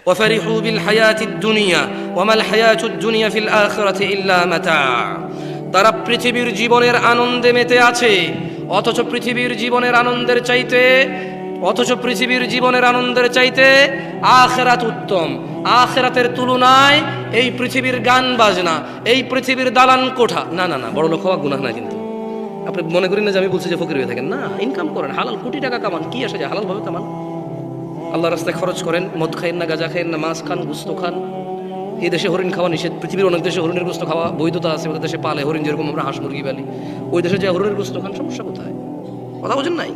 وفرحوا بالحياة الدنيا وما الحياة الدنيا في الآخرة إلا متاع। তারা পৃথিবীর জীবনের আনন্দে মেতে আছে, অথচ পৃথিবীর জীবনের আনন্দের চাইতে আখিরাত উত্তম। আখিরাতের তুলনায় এই পৃথিবীর গান বাজনা, এই পৃথিবীর দালান কোঠা, না না না, বড় লোক হওয়া গুনাহ না। কিন্তু আপনি মনে করেন না যে আমি বলছি যে ফকির হয়ে থাকেন, না, ইনকাম করেন, হালাল কোটি টাকা কামান, কি আসে যায়, হালাল ভাবে কামান, আল্লাহ রাস্তায় খরচ করেন, মদ খাইন না, গাঁজা খাইন না, মাছ খান, গুস্ত খান। এই দেশে হরিণ খাওয়া নিষেধ, পৃথিবীর অনেক দেশে হরিণের গোস্ত খাওয়া বৈধতা আছে, ওদের দেশে পালে হরিণ, যেরকম আমরা হাঁস মুরগি পালি, ওই দেশে যে হরিণের গোস্ত খান, সমস্যা কোথায়? কথা বোঝেন নাই?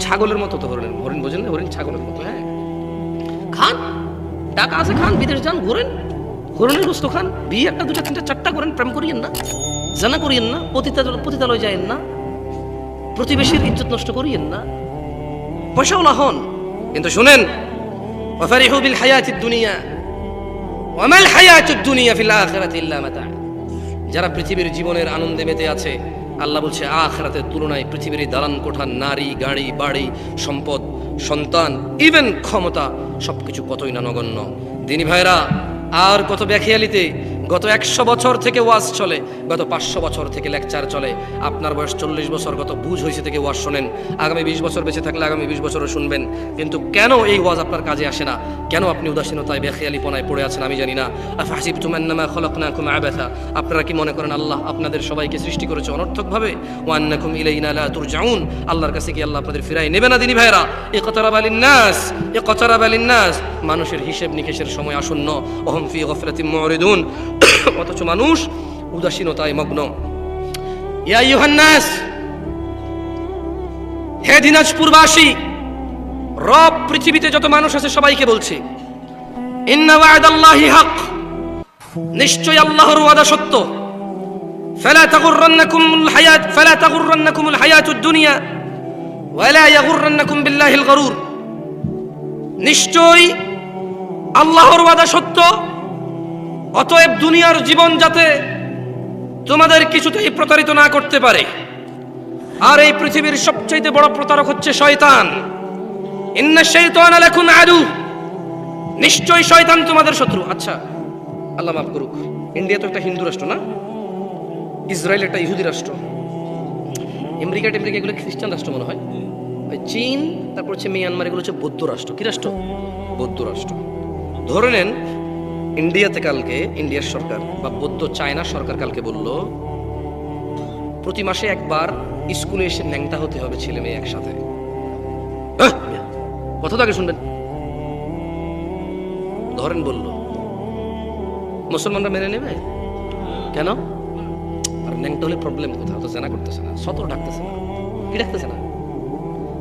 ছাগলের মতো তো হরিণ বোঝেন না, হরিণ ছাগলের মতো। হ্যাঁ, খান, টাকা আছে, খান, বিদেশ যান, ঘুরেন, হরিণের গোস্ত খান, বিয়ে একটা দুটা তিনটা চারটা করেন, প্রেম করিয়েন না, জানা করিয়েন না, পতিতালয় যায়েন না, প্রতিবেশীর ইজ্জত নষ্ট করিয়েন না, পয়সাওয়ালা হন। কিন্তু শুনেন, ওয়াফারিহু বিল হায়াতিদ দুনিয়া ওয়া মাল হায়াতুদ দুনিয়া ফিল আখিরাতি ইল্লা মাতা। যারা পৃথিবীর জীবনের আনন্দে মেতে আছে, আল্লাহ বলছে আখিরাতের তুলনায় পৃথিবীর দালান কোঠা, নারী, গাড়ি, বাড়ি, সম্পদ, সন্তান, ইভেন ক্ষমতা, সবকিছু কতই না নগণ্য। দিনী ভাইরা, আর কত ব্যাখিয়ালিতে গত 100 বছর থেকে ওয়াজ চলে, গত 500 বছর থেকে লেকচার চলে। আপনার বয়স 40 বছর, গত বুঝ হয়েছে থেকে ওয়াজ শোনেন, আগামী 20 বছর বেঁচে থাকলে আগামী 20 বছরও শুনবেন। কিন্তু কেন এই ওয়াজ আপনার কাজে আসে না? কেন আপনি উদাসীনতায় বেখিয়ালিপনায় পড়ে আছেন আমি জানি না। আফাসিবতুম আন্নামা খলাকনাকুম আবাথা, আপনারা কি মনে করেন আল্লাহ আপনাদের সবাইকে সৃষ্টি করেছে অনর্থকভাবে? ওয়া আন্নাকুম ইলাইনা লা তুরজাউন, আল্লাহর কাছে কি আল্লাহ আপনাদের ফিরাই নেবে না? দিনী ভাইরা, ইকতারাবা লিন্নাস, মানুষের হিসেব নিকেশের সময় আসন্ন। ওহুম ফি গফলাতিন মুরিদুন, অথচ মানুষ উদাসীনতায় মগ্ন। ইয়া আইয়ুহান নাস, হে দিনাজপুরবাসী, রব পৃথিবীতে যত মানুষ আছে সবাইকে বলছে, ইন্না ওয়া'দাল্লাহি হক, নিশ্চয় আল্লাহর ওয়াদা সত্য। ফালা তাগুররান্নাকুমুল হায়াতুদ দুনিয়া ওয়া লা ইয়াগুররান্নাকুম বিল্লাহিল গরুর, নিশ্চয় আল্লাহর ওয়াদা সত্য, অতএব দুনিয়ার জীবন যাতে তোমাদের কিছুতেই প্রতারিত না করতে পারে। আর এই পৃথিবীর সবচেয়ে বড় প্রতারক হচ্ছে শয়তান। ইন্না শাইতানা লাকুম আদু, নিশ্চয় শয়তান তোমাদের শত্রু। আচ্ছা, আল্লাহ মাফ করুক, ইন্ডিয়া তো একটা হিন্দু রাষ্ট্র না, ইসরায়েল একটা ইহুদি রাষ্ট্র, আমেরিকা এগুলো খ্রিস্টান রাষ্ট্র মনে হয়, চীন, তারপর হচ্ছে মিয়ানমার, এগুলো হচ্ছে বৌদ্ধ রাষ্ট্র। কি রাষ্ট্র? বৌদ্ধ রাষ্ট্র। ধরে নেন ইন্ডিয়াতে কালকে ইন্ডিয়ার সরকার বা বৌদ্ধ চায়নার সরকার কালকে বলল প্রতি মাসে একবার স্কুলে এসে ন্যাংটা হতে হবে ছেলে মেয়ে একসাথে। কথা তো আগে শুনবেন। ধরেন বলল, মুসলমানরা মেনে নেবে কেন? আর ন্যাংটা হলে প্রবলেম কোথাও? তো জানা করতেছে না, সতর ঢাকতেছে না। কি ঢাকতেছে না?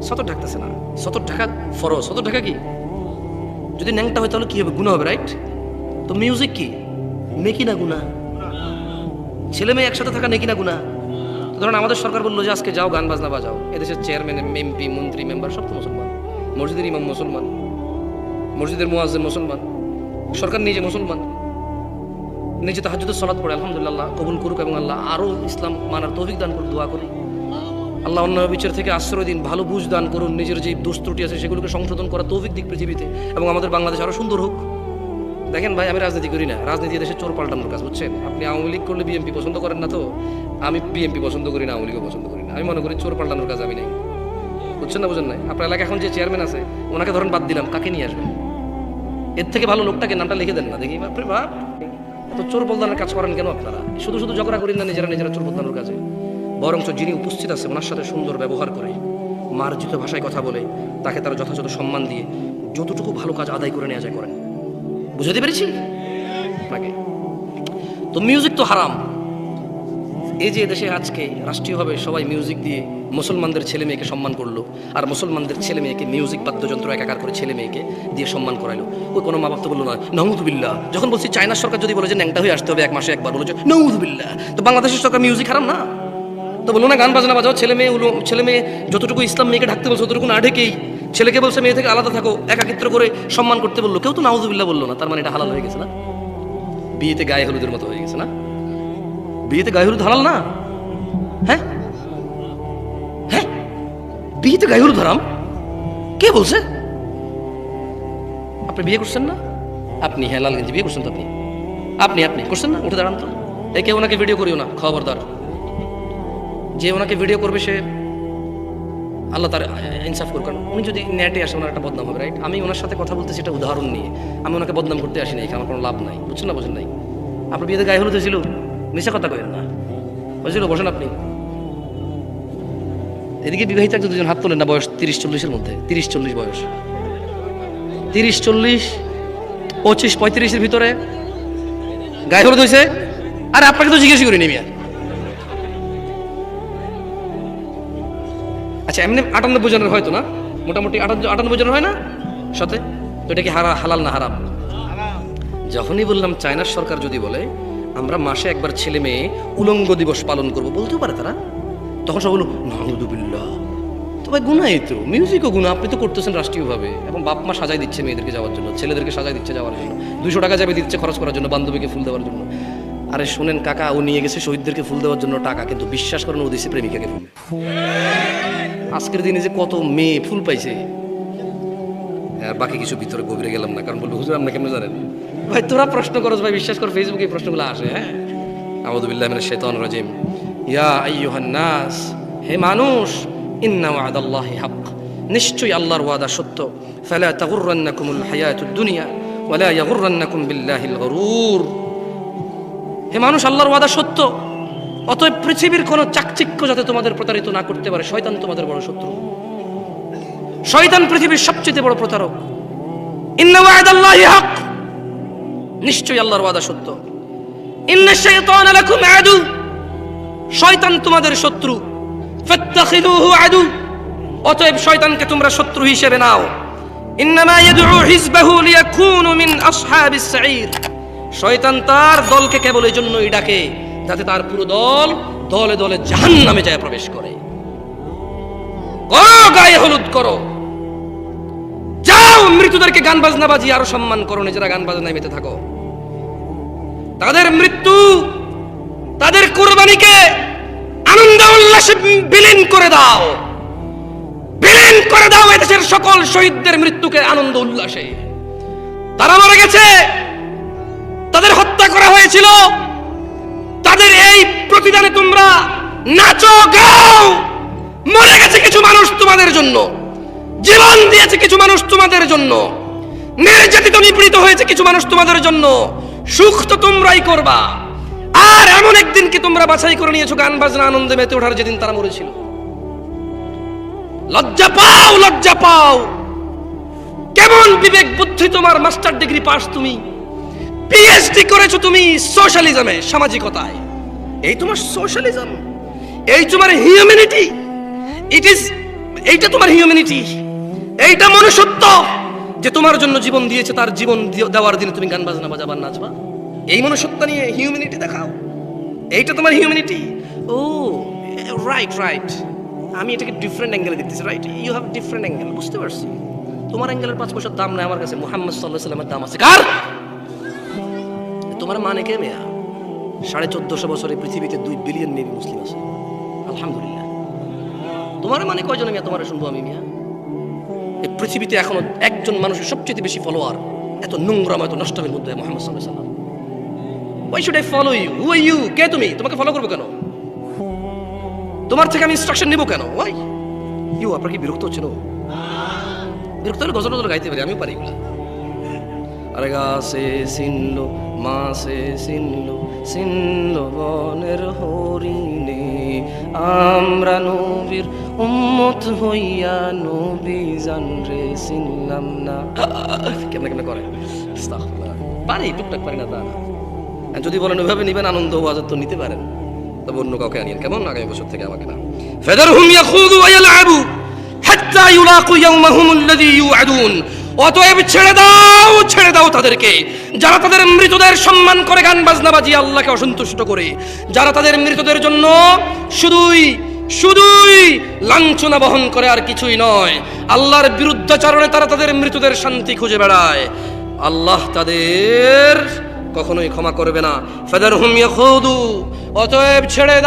সতর ঢাকতেছে না। সতর ঢাকা ফরজ। সতর ঢাকা কি? যদি ন্যাংটা হয় তাহলে কি হবে? গুনাহ হবে, রাইট? তো মিউজিক কি? নেকি না গুনাহ? ছেলে মেয়ে একসাথে থাকা নেকি না গুনাহ? ধরুন আমাদের সরকার বললো যে আজকে যাও গান বাজনা বাজাও, এদেশের চেয়ারম্যান, এমপি, মন্ত্রী, মেম্বার সব তো মুসলমান, মসজিদের ইমাম মুসলমান, মসজিদের মুয়াজ্জিন মুসলমান, সরকার নিজে মুসলমান, নিজে তাহাজ্জুদের সালাত পড়ে, আলহামদুলিল্লাহ কবুল করুক এবং আল্লাহ আরো ইসলাম মানার তৌফিক দান করুন, দোয়া করি। আল্লাহ অন্য বিচার থেকে আশ্রয় দিন, ভালো বুঝ দান করুন, নিজের যে দোষ ত্রুটি আছে সেগুলোকে সংশোধন করা তৌফিক দিক পৃথিবীতে, এবং আমাদের বাংলাদেশ আরো সুন্দর হোক। দেখেন ভাই, আমি রাজনীতি করি না, রাজনীতি দেশে চোর পাল্টানোর কাজ, বুঝছেন? আপনি আওয়ামী লীগ করলে বিএনপি পছন্দ করেন না, তো আমি বিএনপি পছন্দ করি না, আওয়ামী লীগও পছন্দ করি না। আমি মনে করি চোর পাল্টানোর কাজ আমি নেই, বুঝছেন না? বুঝেন নাই? আপনার এলাকা এখন যে চেয়ারম্যান আছে ওনাকে ধরেন বাদ দিলাম, কাকে নিয়ে আসবেন? এর থেকে ভালো লোকটাকে নামটা লিখে দেন না, দেখি বাপরে বাপ, এত চোর বলদানের কাজ করেন কেন আপনারা? শুধু শুধু ঝগড়া করেন না নিজেরা চোর বলদানোর কাজে, বরঞ্চ যিনি উপস্থিত আছে ওনার সাথে সুন্দর ব্যবহার করে, মার্জিত ভাষায় কথা বলে, তাকে তার যথাযথ সম্মান দিয়ে যতটুকু ভালো কাজ আদায় করে নেওয়া যায় করেন। বুঝাতে পেরেছি আপনাকে? তো মিউজিক তো হারাম। এই যে দেশে আজকে রাষ্ট্রীয়ভাবে সবাই মিউজিক দিয়ে মুসলমানদের ছেলে মেয়েকে সম্মান করলো, আর মুসলমানদের ছেলে মেয়েকে মিউজিক বাদ্যযন্ত্র একাকার করে ছেলে মেয়েকে দিয়ে সম্মান করাইলো, ওই কোনো মা বাপ তো বললো না নাউযুবিল্লাহ। যখন বলছি চায়নার সরকার যদি বলে যে ন্যাংটা হয়ে আসতে হবে 1 মাসে একবার, বলে যে নাউযুবিল্লাহ, তো বাংলাদেশের সরকার মিউজিক হারাম না? তো বললো না গান বাজনা বাজাও, ছেলে মেয়ে যতটুকু ইসলাম মেয়েকে ঢাকতে বলছে ততটুকু না ঢেকেই ছেলেকে বলছে মেয়ে থেকে আলাদা থাকো, একাকিত্র করে সম্মান করতে বললো, কেউ তো নাউযুবিল্লাহ বললো না। তার মানে এটা হালাল হয়ে গেছে না? বিয়েতে গায়ে হলুদের মতো হয়ে গেছে না? বিয়েতে গায়ে হলুদ হালাল না? হ্যাঁ হ্যাঁ, বিয়েতে গায়ে হলুদ হারাম কে বলছে? আপনি বিয়ে করছেন না? আপনি, হ্যাঁ লালগঞ্জ বিয়ে করছেন তো আপনি? আপনি করছেন না? উঠে দাঁড়ান তো। একে ওনাকে ভিডিও করিও না, খবরদার। যে ওনাকে ভিডিও করবে সে আল্লাহ তার ইনসাফ করুক। কারণ উনি যদি নেটে আসে ওনার একটা বদনাম হবে, রাইট? আমি ওনার সাথে কথা বলতে সেটা উদাহরণ নিয়ে, আমি ওনাকে বদনাম করতে আসি নাই, আমার কোনো লাভ নাই, বুঝছেন না? বোঝেন নাই? আপনার বিয়েতে গায়ে হলুদ হয়েছিল, মিশা কথা কইেন না, হয়েছিল? বসেন আপনি। এদিকে বিবাহিত একজন দুজন হাত তোলেন না, বয়স 30-40-এর মধ্যে, 30-40 বয়স, 30-40, 25-35-এর ভিতরে গায়ে হলুদ হয়েছে। আরে আপনাকে তো জিজ্ঞেস করিনি মিয়া। আচ্ছা এমনি 98 জনের হয়তো না, মোটামুটি 98 জনের হয় না সাথে? তো এটা কি হালাল না হারাম? যখনই বললাম চায়নার সরকার যদি বলে আমরা মাসে একবার ছেলে মেয়ে উলঙ্গ দিবস পালন করবো, বলতেও পারে তারা, তখন সব বলো নাউযুবিল্লাহ। তো ভাই গুনাহ, এই তো মিউজিকও গুনাহ, আপনি তো করতেছেন রাষ্ট্রীয়ভাবে, এবং বাপ মা সাজাই দিচ্ছে মেয়েদেরকে যাওয়ার জন্য, ছেলেদেরকে সাজাই দিচ্ছে যাওয়ার জন্য, 200 টাকা যাবে দিচ্ছে খরচ করার জন্য, বান্ধবীকে ফুল দেওয়ার জন্য। আরে শুনেন কাকা, ও নিয়ে গেছে শহীদদেরকে ফুল দেওয়ার জন্য টাকা, কিন্তু বিশ্বাস করেন ও দিচ্ছে প্রেমিকাকে ফুল। আজকের দিনে যে কত মেয়ে ফুল পাইছে, আর বাকি কিছু ভিতরে গভীরে গেলাম না, কারণ বলবো হুজুর আপনি কেমন জানেন? ভাই তোরা প্রশ্ন করছ ভাই, বিশ্বাস কর ফেসবুকে এই প্রশ্নগুলো আসে। হ্যাঁ, আউযু বিল্লাহি মিনাশ শাইতানির রাজিম। ইয়া আইয়ুহান নাস, হে মানুষ, ইন্না ওয়াদাল্লাহি হক, নিশ্চয়ই আল্লাহর ওয়াদা সত্য। ফালা তাগুররান্নাকুমুল হায়াতুদ দুনিয়া ওয়ালা ইয়াগুররান্নাকুম বিল্লাহিল গরুর। হে মানুষ, আল্লাহর ওয়াদা সত্য, অতএব পৃথিবীর কোন চাকচিক্য যাতে তোমাদের প্রতারিত না করতে পারে। শয়তান তোমাদের বড় শত্রু, শয়তান পৃথিবীর সবচেয়ে বড় প্রতারক। ইন্না ওয়াদাল্লাহি হক, নিশ্চয়ই আল্লাহর ওয়াদা সত্য। ইন্নাশ শাইতানা লাকুম আদু, শয়তান তোমাদের শত্রু। ফাত্তাখিযুহু আদু, অতএব শয়তানকে তোমরা শত্রু হিসেবে নাও। ইন্নামা ইয়াদউ হিজবাহু লিয়াকুনু মিন আসহাবিস সাঈর, শয়তান তার দলকে কেবল এই জন্যই ডাকে যাতে তার পুরো দল দলে দলে জাহান্নামে যায় প্রবেশ করে। করো গায়ে হলুদ করো, যাও মৃতদেরকে গান বাজনা বাজিয়ে আরো সম্মান করো, নিজেরা গান বাজনায় মেতে থাকো। তাদের মৃত্যু, তাদের কুরবানিকে আনন্দ উল্লাসে বিলীন করে দাও, বিলীন করে দাও এদেশের সকল শহীদদের মৃত্যুকে আনন্দ উল্লাসে। তারা মারা গেছে, তাদের হত্যা করা হয়েছিল, তাদের এই প্রতিদানে তোমরা নাচো গাও। মরে গেছে কিছু মানুষ তোমাদের জন্য, জীবন দিয়েছে কিছু মানুষ তোমাদের জন্য, নির্যাতিত নিপীড়িত হয়েছে কিছু মানুষ তোমাদের জন্য। সুখ তো তোমরাই করবা, আর এমন একদিন কি তোমরা বাছাই করে নিয়েছো গান বাজনা আনন্দে মেতে ওঠার, যেদিন তারা মরেছিল। লজ্জা পাও, লজ্জা পাও। কেমন বিবেক বুদ্ধি তোমার? মাস্টার ডিগ্রি পাস তুমি, পিএইচডি করেছো তুমি সোশ্যালিজমে, সামাজিকতায়। এই তোমার সোশ্যালিজম, এই তোমার হিউম্যানিটি, এইটা তোমার হিউম্যানিটি, এইটা মনুষ্যত্ব যে তোমার জন্য জীবন দিয়েছে, তার জীবন দেওয়ার দিনে তুমি গান বাজনা বাজাবা, নাচবা, এই মনুষ্যত্ব নিয়ে হিউম্যানিটি দেখাও, এইটা তোমার হিউম্যানিটি। ও রাইট রাইট, আমি এটাকে ডিফারেন্ট অ্যাঙ্গেলে দেখতেছি, right? You have different angle, বুঝতে পারছি। তোমার অ্যাঙ্গেলের 5 পয়সার দাম নাই আমার কাছে, মুহাম্মদ সাল্লাল্লাহু আলাইহি ওয়াসাল্লামের দাম আছে। কার? তোমার মানে কে মেয়া? 1450 বছরে পৃথিবীতে 2 বিলিয়ন মেবি মুসলিম আছে, আলহামদুলিল্লাহ। তোমার মানে কয়জন মিয়া? তোমার শুনবো আমি মিয়া? এই পৃথিবীতে এখনো একজন মানুষের সবচেয়ে বেশি ফলোয়ার, এত নোংরাম, এত নষ্টের মধ্যে মুহাম্মদ সাল্লাল্লাহু আলাইহি ওয়াসাল্লাম। Why should I follow you? Who are you? কে তুমি? তোমাকে ফলো করবো কেন? তোমার থেকে আমি ইনস্ট্রাকশন নেবো কেন? Why? ইউ, আপনার কি বিরক্ত হচ্ছে না? বিরক্ত হলে গজল গজল গাইতে পারি, আমিও পারি এগুলা। আরে গাছে চিনলো মাছে চিনলো, চিনলো বনের হরিণে, আমরা নবীর উম্মত হইয়া নবী জানরে চিনলাম না। কেমনে কেমনে করে পারি, টুকটাক পারি না তা না। যদি বলেন ওইভাবে নিবেন, আনন্দ ওয়াজ তো নিতে পারেন, তবে অন্য কাউকে আনিয়েন, কেমন? আগামী বছর থেকে আমাকে না। ফাদারহুম ইয়াখুযু ওয়া ইয়ালআবু হাত্তা ইউলাকু ইয়াওমাহুম আল্লাযী ইউআদুন, অতএব ছেড়ে দাও, ছেড়ে দাও তাদেরকে, যারা তাদের মৃতদের সম্মান করে গান বাজনা বাজিয়ে আল্লাহকে অসন্তুষ্ট করে, যারা তাদের মৃতদের জন্য শুধুই লাঞ্ছনা বহন করে, আর কিছুই নয়। আল্লাহর বিরুদ্ধাচরণে তারা তাদের মৃতদের শান্তি খুঁজে বেড়ায়। আল্লাহ তাদের কখনোই ক্ষমা করবে না। ফাদারহুম ইয়াখুদু, অতএব ছেড়ে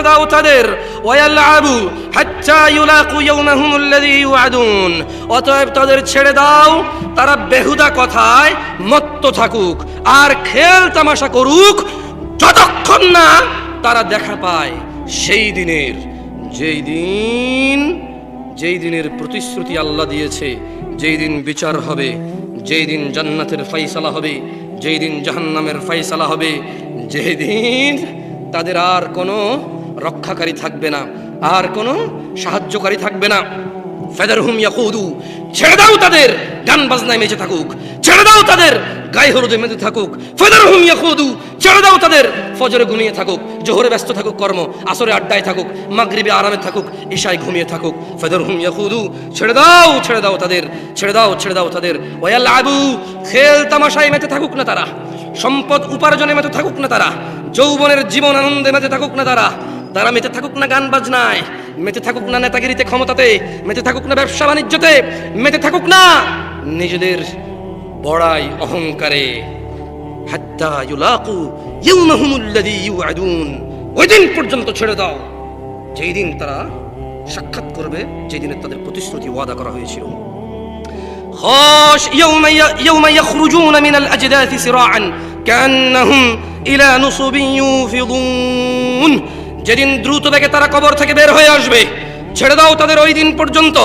দাও তাদের, ওয়ায়ালআবু হাত্তা ইউলাকু ইয়াওমাহুম আল্লাযী ইউআদুন, অতএব তাদের ছেড়ে দাও, তারা বেহুদা কথায় মত্ত থাকুক আর খেল তামাশা করুক যতক্ষণ না তারা দেখা পায় সেই দিনের, যেই দিনের প্রতিশ্রুতি আল্লাহ দিয়েছে, যেই দিন বিচার হবে, যেই দিন জান্নাতের ফায়সালা হবে, যেই দিন জাহান্নামের ফায়সালা হবে, যেই দিন তাদের আর কোনো রক্ষাকারী থাকবে না, আর কোনো সাহায্যকারী থাকবে না। ফাদারহুম ইয়াকুদু, ছেড়ে দাও তাদের গান বাজনায় মেতে থাকুক, ছেড়ে দাও তাদের গায়ে হলুদে মেতে থাকুক। ফাদারহুম ইয়াকুদু, ছেড়ে দাও তাদের ফজরে ঘুমিয়ে থাকুক, জোহরে ব্যস্ত থাকুক কর্ম, আসরে আড্ডায় থাকুক, মাগরিবে আরামে থাকুক, ঈশায় ঘুমিয়ে থাকুক। ফাদারহুম ইয়াকুদু, ছেড়ে দাও তাদের, ছেড়ে দাও তাদের। ওয়ায়ালআবু, খেল তামাশায় মেতে থাকুক না তারা, সম্পদ উপার্জনে মেতে থাকুক না তারা, যৌবনের জীবন আনন্দে মেতে থাকুক না তারা মেতে থাকুক না গান বাজনায়, মেতে থাকুক না নেতাগিরিতে ক্ষমতাতে, মেতে থাকুক না ব্যবসা বাণিজ্যতে, মেতে থাকুক না নিজেদের বড়াই অহংকারে। হাত্তা ইউলাকু ইয়াওমাহুম আল্লাযী ইউআদুন, ওই দিন পর্যন্ত ছেড়ে দাও যেই দিন তারা সাক্ষাৎ করবে, যেই দিনের তাদের প্রতিশ্রুতি ওয়াদা করা হয়েছিল। ইয়াওমা ইয়াখরুজুনা মিনাল আজদাথি সিরাআন কান্নাহুম ইলা নুসুবিন ইউফিদুন, যেদিন দ্রুত বেগে তারা কবর থেকে বের হয়ে আসবে, ছেড়ে দাও তাদের ওই দিন পর্যন্ত,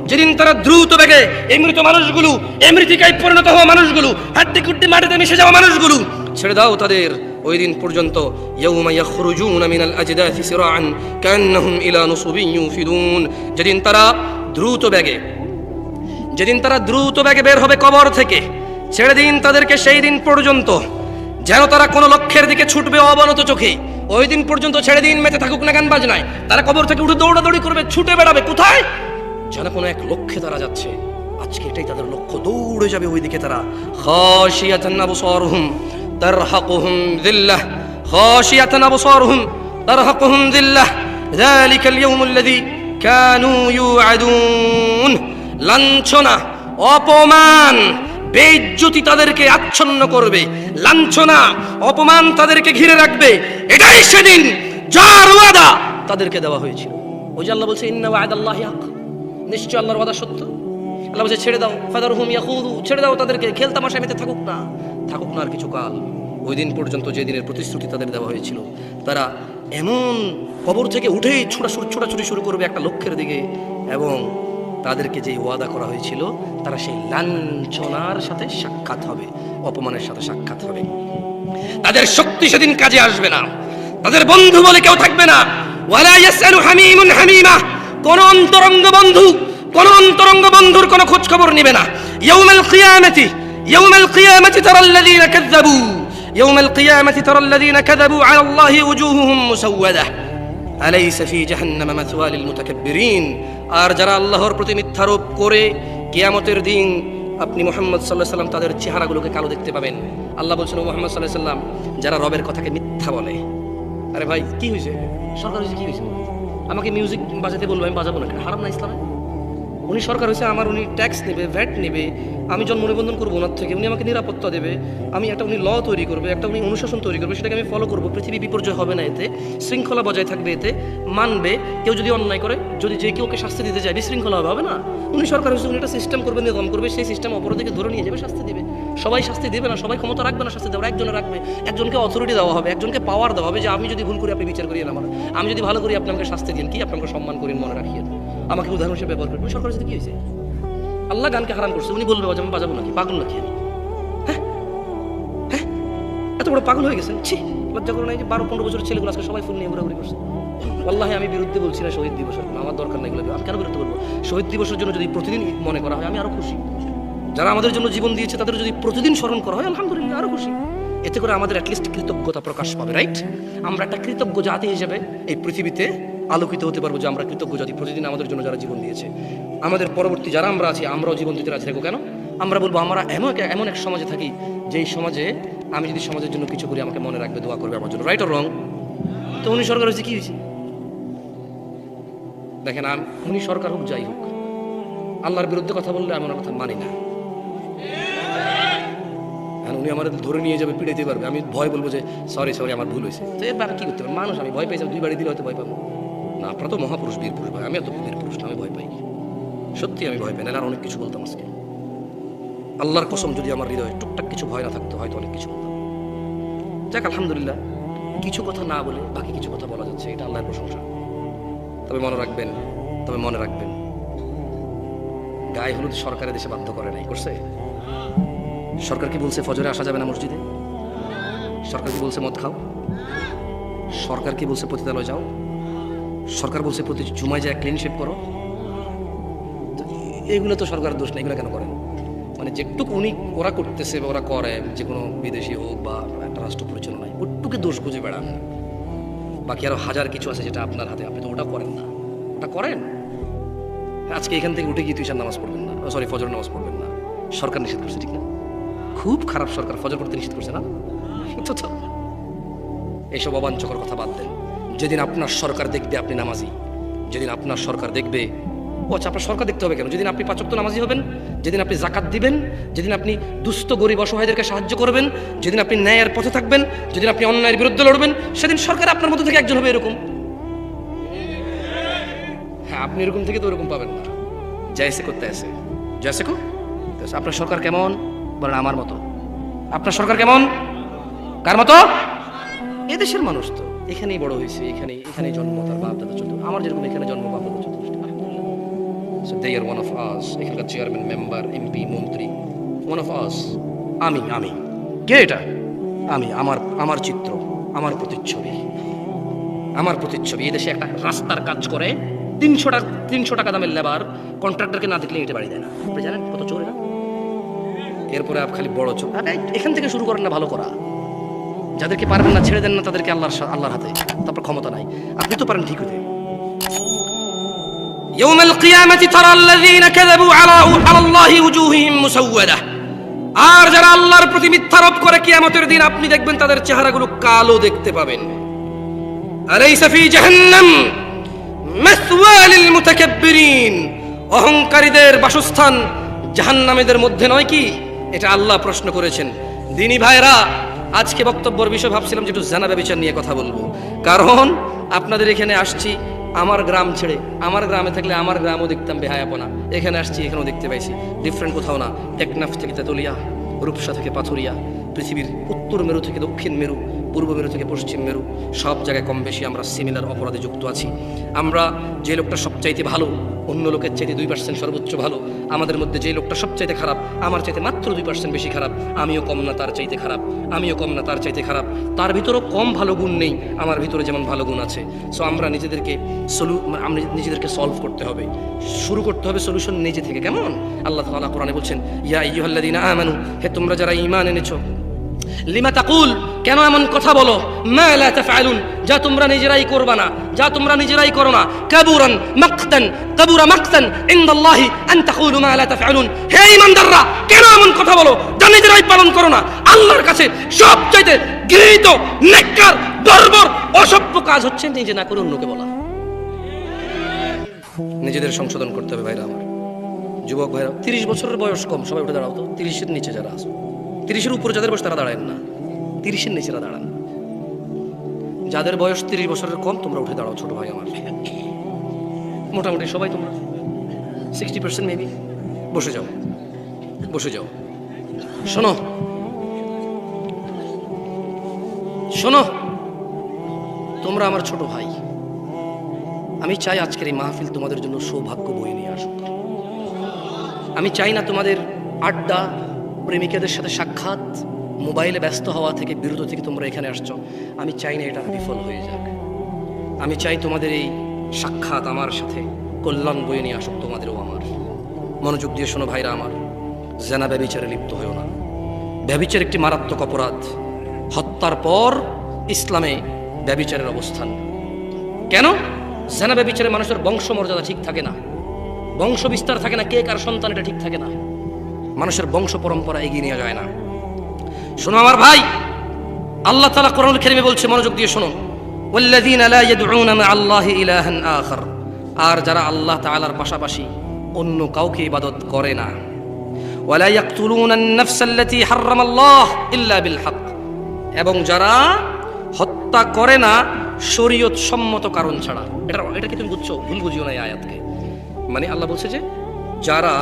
যেদিন তারা দ্রুত বেগে এই মৃত মানুষগুলো, এই মৃত্তিকায় পরিণত হওয়া মানুষগুলো, হাড্ডি কুড্ডি মাটিতে মিশে যাওয়া মানুষগুলো, ছেড়ে দাও তাদের ওই দিন পর্যন্ত। ইয়াওমা ইয়াখরুজুনা মিনাল আজদাথি সিরাআন কান্নাহুম ইলা নুসুবিন ইউফিদুন, যেদিন তারা দ্রুত বেগে বের হবে কবর থেকে, ছেড়ে দিন তাদেরকে সেই দিন পর্যন্ত যেন তারা কোনো লক্ষ্যের দিকে ছুটবে অবনত চোখে। ওই দিন পর্যন্ত ছেড়ে দিন, মেতে থাকুক না গান বাজনায়, তারা কবর থেকে উঠে দৌড়াদৌড়ি করবে, ছুটে বেড়াবে কোথায়, যেন কোনো এক লক্ষ্যে তারা যাচ্ছে, আজকে এটাই তাদের লক্ষ্য, দৌড়ে যাবে ওই দিকে তারা। খাশিয়াতান আবসারুহুম তারহাকুহুম যিল্লাহ, খাশিয়াতান আবসারুহুম তারহাকুহুম যিল্লাহ, যালিকাল ইয়াউমুল্লাযী কানু ইউআদুন, লাঞ্ছনা, অপমান, বেইজ্জতি তাদেরকে আচ্ছন্ন করবে, লাঞ্ছনা, অপমান তাদেরকে ঘিরে রাখবে, এটাই সেদিন যার ওয়াদা তাদেরকে দেওয়া হয়েছিল। ওই যে আল্লাহ বলছে ইন্না ওয়াদাল্লাহি হক, নিশ্চয় আল্লাহর ওয়াদা সত্য। আল্লাহ বলছে ছেড়ে দাও, ফাদারহুম ইয়াখুদু, ছেড়ে দাও তাদেরকে, খেল তামাশায় মেতে থাকুক না আর কিছু কাল, ওই দিন পর্যন্ত যে দিনের প্রতিশ্রুতি তাদের দেওয়া হয়েছিল। তারা এমন কবর থেকে উঠেই ছোটাছুটি শুরু করবে একটা লক্ষ্যের দিকে, এবং তাদেরকে যে ওয়াদা করা হয়েছিল তারা সেই লাঞ্ছনার সাথে সাক্ষাৎ হবে, অপমানের সাথে সাক্ষাৎ হবে। তাদের শক্তি সেদিন কাজে আসবে না, তাদের বন্ধু বলে কেউ থাকবে না। ওয়ালা ইয়াসআলু হামিমুন হামিমা, কোন অন্তরঙ্গ বন্ধুর কোন খোঁজ খবর নেবে না। ইয়াউমাল কিয়ামাতি তারাল্লাযীনা কাযাবু আলাল্লাহি ওয়ুজুহুহুম মুসাওয়াদা আলাইসা ফি জাহান্নামা মাথওয়া লিল মুতাকাব্বিরিন, আর যারা আল্লাহর প্রতি মিথ্যারোপ করে কিয়ামতের দিন আপনি মুহাম্মদ সাল্লাল্লাহু আলাইহি ওয়াসাল্লাম তাদের চেহারাগুলোকে কালো দেখতে পাবেন। আল্লাহ বলছেন মুহাম্মদ সাল্লাল্লাহু আলাইহি ওয়াসাল্লাম যারা রবের কথাকে মিথ্যা বলে, আরে ভাই কি হয়েছে, সরকার হয়েছে, কি হয়েছে, আমাকে মিউজিক বাজাতে বলবো, আমি বাজাবো না, হারাম না ইসলামে? উনি সরকার হয়েছে আমার, উনি ট্যাক্স নেবে, ভ্যাট নেবে, আমি জন্ম নিবন্ধন করবো ওনার থেকে, উনি আমাকে নিরাপত্তা দেবে, আমি একটা উনি ল তৈরি করবে, একটা উনি অনুশাসন তৈরি করবে, সেটাকে আমি ফলো করবো, পৃথিবী বিপর্যয় হবে না এতে, শৃঙ্খলা বজায় থাকবে এতে, মানবে, কেউ যদি অন্যায় করে, যদি যে কেউকে শাস্তি দিতে যায় বিশৃঙ্খলা হবে না। উনি সরকার হয়েছে, উনি একটা সিস্টেম করবে, নিয়ম করবে, সেই সিস্টেম অপরাধীকে ধরে নিয়ে যাবে, শাস্তি দিবে। সবাই শাস্তি দেবে না, সবাই ক্ষমতা রাখবে না শাস্তি দেওয়ার, একজনে রাখবে, একজনকে অথরিটি দেওয়া হবে, একজনকে পাওয়ার দেওয়া হবে যে আমি যদি ভুল করি আপনি বিচার করিয়েন আমার, আমি যদি ভালো করি আপনি আমাকে শাস্তি দিন, কি আপনাকে সম্মান করেন, মনে রাখিয়েন, আমাকে উদাহরণ হিসেবে ব্যবহার করবেন। সরকার সাথে কি হয়েছে? আল্লাহ গানকে হারাম করছে, উনি বলবে আমি বাজাবো নাকি, পাগল নাকি আমি? হ্যাঁ, এত বড় পাগল হয়ে গেছেন, ছি, লজ্জা করে নাই যে 12-15 বছরের ছেলেগুলো আজকে সবাই ফুল নিয়ে ঘোরাঘুরি করছে। আল্লাহে আমি বিরুদ্ধে বলছি না শহীদ দিবসের, আমার দরকার নাই এগুলো, আমি কেন বিরুদ্ধে বলবো? শহীদ দিবসের জন্য যদি প্রতিদিন মনে করা হয় আমি আরো খুশি, যারা আমাদের জন্য জীবন দিয়েছে তাদের যদি প্রতিদিন স্মরণ করা হয় আলহামদুলিল্লাহ আরো খুশি। এতে করে আমাদের অ্যাটলিস্ট কৃতজ্ঞতা প্রকাশ পাবে, রাইট? আমরা একটা কৃতজ্ঞ জাতি হিসেবে এই পৃথিবীতে আলোকিত হতে পারবো যে আমরা কৃতজ্ঞ জাতি, প্রতিদিন আমাদের জন্য যারা জীবন দিয়েছে। আমাদের পরবর্তী যারা আমরা আছি, আমরাও জীবন দিতে রাজি থাকবো। কেন? আমরা বলবো আমরা এমন এক সমাজে থাকি যেই সমাজে আমি যদি সমাজের জন্য কিছু করি আমাকে মনে রাখবে, দোয়া করবে আমার জন্য, রাইট অর রং? তো উনি সরকার হয়েছে, কি হয়েছে দেখেন, উনি সরকার হোক যাই হোক, আল্লাহর বিরুদ্ধে কথা বললে আমি ওনার কথা মানি না। উনি আমার ধরে নিয়ে যাবে, পিড়াইতে পারবে, আমি ভয় বলবো যে সরি আমার ভুল হয়েছে। তো এবার কি করতে পারবো? মানুষ, আমি ভয় পাইছি, 2 বাড়ি দিলে হয়তো ভয় পাবো না। আপনারা তো মহাপুরুষ, বীর পুরুষ ভাই, আমি এত বীর পুরুষ না, আমি ভয় পাই, সত্যি আমি ভয় পাই না, আর অনেক কিছু বলতাম আজকে। আল্লাহর কসম, যদি আমার হৃদয়ে টুকটাক কিছু ভয় না থাকতো হয়তো অনেক কিছু বলতাম। যাক আলহামদুলিল্লাহ, কিছু কথা না বলে বাকি কিছু কথা বলা যাচ্ছে, এটা আল্লাহর প্রশংসা। তবে মনে রাখবেন গায়ে হলুদ সরকারের দেশে বাধ্য করে নাই, করছে? সরকার কি বলছে ফজরে আসা যাবে না মসজিদে? সরকার কি বলছে মদ খাও? সরকার কি বলছে পতিতালয় যাও? সরকার বলছে প্রতি জুমায় যায় ক্লিন শেভ করো? এগুলো তো সরকারের দোষ না, এগুলো কেন করেন? মানে যেটুকু ওরা করতেছে বা ওরা করে, যে কোনো বিদেশি হোক বা একটা রাষ্ট্র পরিচালনায়, ওটুকু দোষ খুঁজে বেড়ান। বাকি আরো হাজার কিছু আছে যেটা আপনার হাতে, আপনি তো ওটা করেন না। ওটা করেন, আজকে এখান থেকে উঠে গিয়ে তুই নামাজ পড়বেন না, সরি ফজর নামাজ পড়বেন না, সরকার নিষেধ করছে, ঠিক না? খুব খারাপ সরকার, ফজর পড়তে নিষেধ করছে না? তো এইসব অবাঞ্চকর কথা বাদ দেন। যেদিন আপনার সরকার দেখবে আপনি নামাজি, যেদিন আপনার সরকার দেখবে, আচ্ছা আপনার সরকার দেখতে হবে কেন? যেদিন আপনি 5 ওয়াক্ত নামাজি হবেন, যেদিন আপনি জাকাত দিবেন, যেদিন আপনি দুস্থ গরিব অসহায়দেরকে সাহায্য করবেন, যেদিন আপনি ন্যায়ের পথে থাকবেন, যেদিন আপনি অন্যায়ের বিরুদ্ধে লড়বেন, সেদিন সরকার আপনার মধ্যে থেকে একজন হবে এরকম। হ্যাঁ, আপনি এরকম থেকে তো ওরকম পাবেন না। জয়সে করতে আসে, জয়সে কো। আপনার সরকার কেমন বলেন? আমার মতো। আপনার সরকার কেমন? কার মতো? এদেশের মানুষ তো এখানেই বড় হয়েছে, এখানেই জন্ম, তার বাপ দাদা চলতো, আমার যেরকম এখানে জন্ম, বাপ দাদা চলতো। So they are one of us. এখানকার চেয়ারম্যান, মেম্বার, এমপি, মন্ত্রী, one of us. আমি কে? এটা আমি, আমার চিত্র, আমার প্রতিচ্ছবি। এই দেশে একটা রাস্তার কাজ করে 300 টাকা দামের লেবার কন্ট্রাক্টরকে না দেখলে এটা বাড়ি দেয় না। আপনি জানেন কত চোর এরা? এরপরে খালি বড় চোর। এখান থেকে শুরু করেন না ভালো করা। যাদেরকে পারবেন না ছেড়ে দেন না, তাদেরকে আল্লাহর হাতে, তারপর ক্ষমতা নাই। আপনি তো পারেন ঠিক হতে। ইয়াউমাল কিয়ামাতি তারাল্লাযীনা কাযাবু আলা আল্লাহি ওয়ুজুহুহুম মুসাওয়াদা। আর যারা আল্লাহর প্রতি মিথ্যারোপ করে কিয়ামতের দিন আপনি দেখবেন তাদের চেহারাগুলো কালো দেখতে পাবেন। আলাইসা ফি জাহান্নাম মাসওয়া লিল মুতাকাব্বিরিন। অহংকারীদের বাসস্থান জাহান্নামীদের মধ্যে নয় কি? এটা আল্লাহ প্রশ্ন করেছেন। দিনী ভাইরা, আজকে বক্তব্যের বিষয় ভাবছিলাম যে একটু জানা ব্যভিচার নিয়ে কথা বলবো, কারণ আপনাদের এখানে আসছি আমার গ্রাম ছেড়ে। আমার গ্রামে থাকলে আমার গ্রামও দেখতাম বেহায়াপনা, এখানে আসছি এখানেও দেখতে পাইছি ডিফারেন্ট কোথাও না। টেকনাফ থেকে তেতুলিয়া, রূপসা থেকে পাথুরিয়া, পৃথিবীর উত্তর মেরু থেকে দক্ষিণ মেরু, পূর্ব মেরু থেকে পশ্চিম মেরু, সব জায়গায় কম বেশি আমরা সিমিলার অপরাধে যুক্ত আছি। আমরা যে লোকটা সবচাইতে ভালো, অন্য লোকের চাইতে 2% সর্বোচ্চ ভালো। আমাদের মধ্যে যে লোকটা সবচাইতে খারাপ, আমার চাইতে মাত্র 2% বেশি খারাপ, আমিও কম না তার চাইতে খারাপ, আমিও কম না তার চাইতে খারাপ। তার ভিতরেও কম ভালো গুণ নেই, আমার ভিতরে যেমন ভালো গুণ আছে। সো আমরা নিজেদেরকে সলভ করতে হবে, শুরু করতে হবে সলিউশন নিজে থেকে। কেমন? আল্লাহ তাআলা কোরআনে বলছেন, ইয়া আইয়ুহাল্লাযীনা আমানু, হে তোমরা যারা ঈমান এনেছো, লিমা তাকুল, কেন এমন কথা বলো, মা লা তাফআলুন, যা তোমরা নিজেরাই করবা না, যা তোমরা নিজেরাই করো না। কাবুরা মাকতান ইনদাল্লাহি আন তাকুলু মা লা তাফআলুন। হে ঈমানদাররা, কেন এমন কথা বলো যা নিজেরাই পালন করো না? আল্লাহর কাছে সবচাইতে ঘৃণিত, নেককার, বর্বর, অসভ্য কাজ হচ্ছে নিজে না করে অন্যকে বলা। নিজেদের সংশোধন করতে হবে ভাইরা আমার, যুবক ভাইরা। 30 বছরের বয়স কম সবাই উঠে দাঁড়াও তো। 30-এর নিচে যারা আছে, 30-এর উপরে যাদের বয়স তারা দাঁড়ায় না, 30-এর নিচেরা দাঁড়ান। যাদের বয়স 30 বছরের কম তোমরা উঠে দাঁড়াও ছোট ভাই আমার। মোটামুটি সবাই তোমরা 60% মেবি বসে যাও। শোনো, তোমরা আমার ছোট ভাই। আমি চাই আজকের এই মাহফিল তোমাদের জন্য সৌভাগ্য বয়ে নিয়ে আসুক। আমি চাই না তোমাদের আড্ডা, প্রেমিকাদের সাথে সাক্ষাৎ, মোবাইলে ব্যস্ত হওয়া থেকে বিরত থেকে তোমরা এখানে আসছো, আমি চাই না এটা বিফল হয়ে যাক। আমি চাই তোমাদের এই সাক্ষাৎ আমার সাথে কল্যাণ বয়ে নিয়ে আসুক তোমাদেরও আমার। মনোযোগ দিয়ে শোনো ভাইরা আমার, জেনা ব্যভিচারে লিপ্ত হয়েও না। ব্যভিচার একটি মারাত্মক অপরাধ। হত্যার পর ইসলামে ব্যভিচারের অবস্থান। কেন? জেনা ব্যভিচারে মানুষের বংশমর্যাদা ঠিক থাকে না, বংশ বিস্তার থাকে না, কে কার সন্তান এটা ঠিক থাকে না, মানুষের বংশ পরম্পরা এগিয়ে নিয়ে যায় না। শোনো আমার ভাই, আল্লাহ তাআলা কোরআনুল কারীমে বলছে, মনোযোগ দিয়ে শোনো, ওয়াল্লাযীনা লা ইয়াদউনা মা'আল্লাহি ইলাহান আখার। আর যারা আল্লাহ তাআলার পাশাপাশি অন্য কাউকে ইবাদত করে না, ওয়ালা ইয়াকতুলুনা আন-নাফসা আল্লাতী হারামাল্লাহ ইল্লা বিল হক, এবং যারা হত্যা করে না শরীয়ত সম্মত কারণ ছাড়া। এটা কি তুমি বুঝছো? ভুল বুঝিও না এই আয়াতকে। মানে আল্লাহ বলছে যে যারা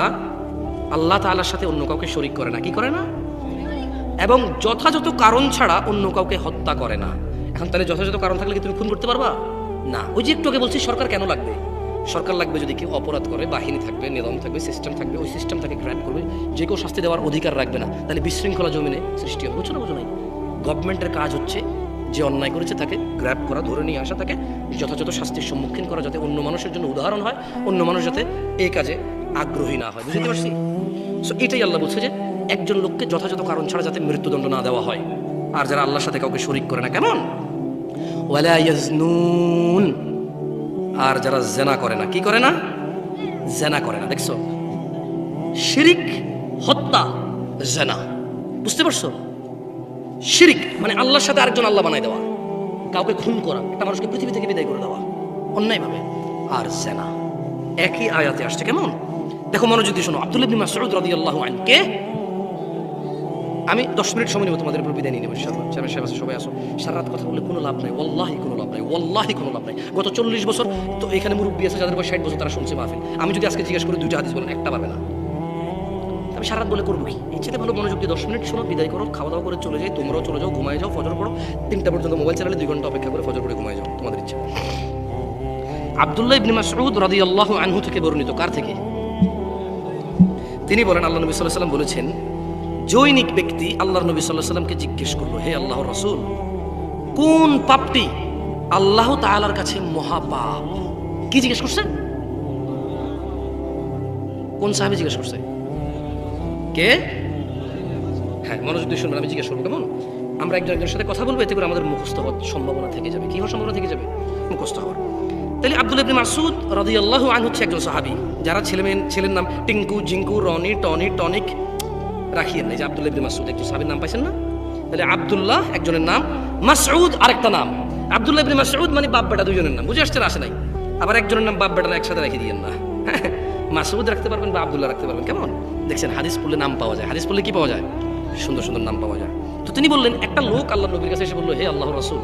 আল্লাহ তাআলার সাথে অন্য কাউকে শরীক করে না, কি করে না, এবং যথাযথ কারণ ছাড়া অন্য কাউকে হত্যা করে না। এখন তাহলে যথাযথ কারণ থাকলে কি তুমি খুন করতে পারবা? না। ওই যে একটু আগে বলছি সরকার কেন লাগবে? সরকার লাগবে যদি কেউ অপরাধ করে, বাহিনী থাকবে, নিয়ম থাকবে, সিস্টেম থাকবে, ওই সিস্টেম তাকে গ্র্যাব করবে, যে কেউ শাস্তি দেওয়ার অধিকার রাখবে না, তাহলে বিশৃঙ্খলা জমিনে সৃষ্টি হবে। বুঝছো না? বুঝো নাই? গভর্নমেন্টের কাজ হচ্ছে যে অন্যায় করেছে তাকে গ্র্যাব করা, ধরে নিয়ে আসা, তাকে যথাযথ শাস্তির সম্মুখীন করা, যাতে অন্য মানুষের জন্য উদাহরণ হয়, অন্য মানুষ যাতে এই কাজে আগ্রহী না হয়। বুঝতে পারছি? সো এটাই আল্লাহ বলছে যে একজন লোককে যথাযথ কারণ ছাড়া যাতে মৃত্যুদণ্ড না দেওয়া হয়। আর যারা আল্লাহর সাথে কাউকে শরীক করে না, কেমন? ওয়ালা ইয়াজনুন, আর যারা জেনা করে না, কি করে না? জেনা করে না। দেখছো, শিরিক, হত্যা, জেনা। বুঝতে পারছো? শিরিক মানে আল্লাহর সাথে আরেকজন আল্লাহ বানাই দেওয়া, কাউকে খুন করা, একটা মানুষকে পৃথিবী থেকে বিদায় করে দেওয়া অন্যায়ভাবে। আর জেনা একই আয়াতে আসছে। কেমন? দেখো মনোযোগ দিয়ে শোনো। আব্দুল্লাহ ইবনে মাসউদ রাদিয়াল্লাহু আনহু কে? আমি 10 মিনিট সময় নেব তোমাদের উপর, বিদায় নিয়ে নেব ইনশাআল্লাহ। সবাই আসো। সারা রাত কথা বললে কোনো লাভ নাই, ওয়াল্লাহি কোনো লাভ নাই, ওয়াল্লাহি কোনো লাভ নাই। গত 40 বছর তো এখানে মুরব্বী আছে যাদের বয়স 60 বছর, তারা শুনছে মাহফিল। আমি যদি আজকে জিজ্ঞেস করি 2টা হাদিস বলেন, একটা পারবে না। আমি সারা রাত বলে করবো কি? ইচ্ছেতে ভালো মনোযোগ দিয়ে 10 মিনিট শোনো, বিদায় করো, খাওয়া দাওয়া করে চলে যাই। তোমরাও চলে যাও, ঘুমায় যাও, ফজর পড়ো। 3টা পর্যন্ত মোবাইল চালালে 2 ঘন্টা অপেক্ষা করে ফজর পড়ে ঘুমায় যাও, তোমাদের ইচ্ছা। আব্দুল্লাহ ইবনে মাসউদ রাদিয়াল্লাহু আনহু থেকে বর্ণিত। কার থেকে? তিনি বলেন আল্লাহ নবী সাল্লাল্লাহু আলাইহি ওয়াসাল্লাম বলেছেন, জৈনিক ব্যক্তি আল্লাহর নবী সাল্লাল্লাহু আলাইহি ওয়াসাল্লামকে জিজ্ঞেস করলো, হে আল্লাহর রাসূল, কোন পাপটি আল্লাহ তাআলার কাছে মহাপাপ? কি জিজ্ঞেস করছে? কোন সাহাবী জিজ্ঞেস করছে? কে? হ্যাঁ, মনোযোগ দিয়ে শুনবেন, আমি জিজ্ঞেস করবো। কেমন? আমরা একজনের সাথে কথা বলবো, এতে করে আমাদের মুখস্থ হওয়ার সম্ভাবনা থেকে যাবে। কি হওয়ার সম্ভাবনা থেকে যাবে? মুখস্থ হওয়ার। তাহলে আব্দুল্লাহ ইবনে মাসউদ রাদিয়াল্লাহু আনহু হচ্ছে একজন সাহাবী, যারা ছেলের নাম টিঙ্কু, জিঙ্কু, রনি, টনি, টনিক রাখিয়েন না। যে আব্দুল্লাহ ইবনে মাসউদ একজন সাহাবীর নাম পাইছেন না? তাহলে আব্দুল্লাহ একজনের নাম, মাসউদ আরেকটা নাম। আব্দুল্লাহ ইবনে মাসউদ মানে বাপ বেটা দুজনের নাম। বুঝে আসছে না? আসে নাই? আবার একজনের নাম বাপ বেটারা একসাথে রেখে দিয়েন না। মাসউদ রাখতে পারবেন বা আব্দুল্লাহ রাখতে পারবেন। কেমন? দেখছেন, হাদিস পড়লে নাম পাওয়া যায়। হাদিস পড়লে কি পাওয়া যায়? সুন্দর সুন্দর নাম পাওয়া যায়। তো তিনি বললেন, একটা লোক আল্লাহর নবীর কাছে এসে বলল, হে আল্লাহর রাসূল,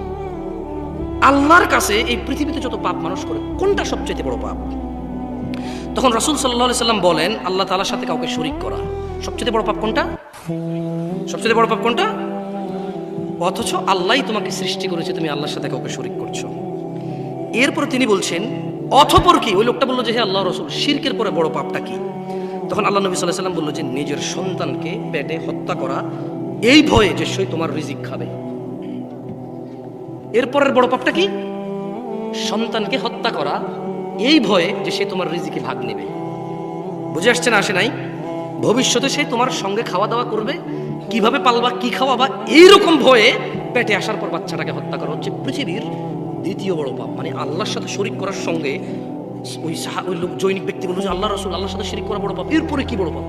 আল্লাহর কাছে এই পৃথিবীতে যত পাপ মানুষ করে, কোনটা সবচেয়ে বড় পাপ? তখন রাসূল সাল্লাল্লাহু আলাইহি সাল্লাম বলেন, আল্লাহ তাআলার সাথে কাউকে শরীক করা। সবচেয়ে বড় পাপ কোনটা? সবচেয়ে বড় পাপ কোনটা? অথচ আল্লাহই তোমাকে সৃষ্টি করেছে, তুমি আল্লাহর সাথে কাউকে শরীক করছো। এরপর তিনি বলছেন, অতঃপর কি? ওই লোকটা বললো যে, হে আল্লাহর রাসূল, শিরকের পরে বড় পাপটা কি? তখন আল্লাহ নবী সাল্লাল্লাহু আলাইহি সাল্লাম বলল যে, নিজের সন্তানকে পেটে হত্যা করা, এই ভয়ে যে সে তোমার রিজিক খাবে। এরপরের বড় পাপটা কি? সন্তানকে হত্যা করা, এই ভয়ে যে সে তোমার রিজিকে ভাগ নেবে। বুঝে আসছে না? আসে নাই? ভবিষ্যতে সে তোমার সঙ্গে খাওয়া দাওয়া করবে, কিভাবে পালবা, কি খাওয়াবা, এইরকম ভয়ে পেটে আসার পর বাচ্চাটাকে হত্যা করা হচ্ছে পৃথিবীর দ্বিতীয় বড় পাপ। মানে আল্লাহর সাথে শরীক করার সঙ্গে ওই লোক জৈনিক ব্যক্তি বলল যে, আল্লাহ রাসূল, আল্লাহর সাথে শরীক করা বড় পাপ। এরপরে কি বড় পাপ?